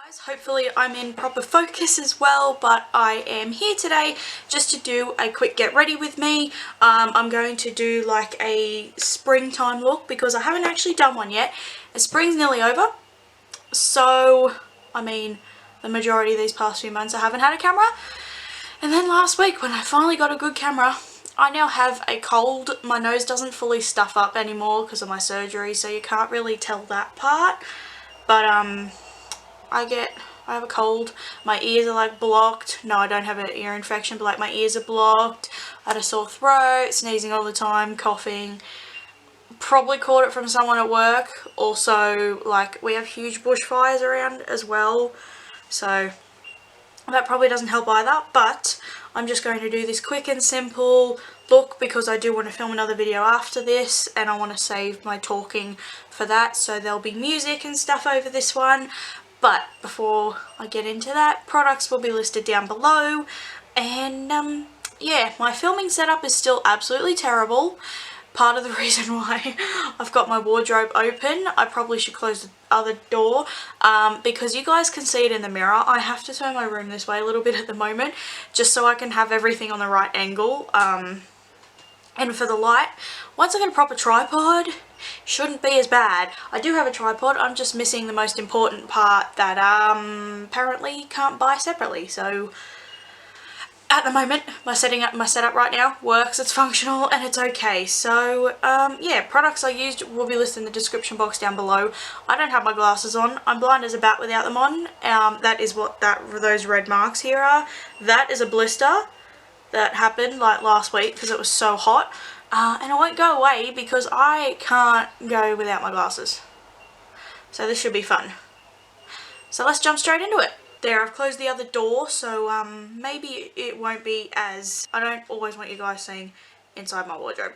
Guys, hopefully I'm in proper focus as well, but I am here today just to do a quick get ready with me. I'm going to do like a springtime look because I haven't actually done one yet. And spring's nearly over, so I mean the majority of these past few months I haven't had a camera, and then last week when I finally got a good camera, I now have a cold. My nose doesn't fully stuff up anymore because of my surgery, so you can't really tell that part, but I have a cold. My ears are like blocked. No, I don't have an ear infection, but like my ears are blocked. I had a sore throat, sneezing all the time, coughing. Probably caught it from someone at work. Also, like, we have huge bushfires around as well, so that probably doesn't help either. But I'm just going to do this quick and simple look because I do want to film another video after this, and I want to save my talking for that, so there'll be music and stuff over this one. But before I get into that, products will be listed down below, and yeah, my filming setup is still absolutely terrible. Part of the reason why I've got my wardrobe open, I probably should close the other door, because you guys can see it in the mirror. I have to turn my room this way a little bit at the moment just so I can have everything on the right angle. And for the light, once I get a proper tripod, shouldn't be as bad. I do have a tripod, I'm just missing the most important part that apparently can't buy separately. So at the moment, my setup right now works, it's functional, and it's okay. So yeah, products I used will be listed in the description box down below. I don't have my glasses on. I'm blind as a bat without them on. That is what those red marks here are. That is a blister that happened like last week because it was so hot, and it won't go away because I can't go without my glasses. So this should be fun. So let's jump straight into it. There, I've closed the other door, so maybe it won't be as... I don't always want you guys seeing inside my wardrobe.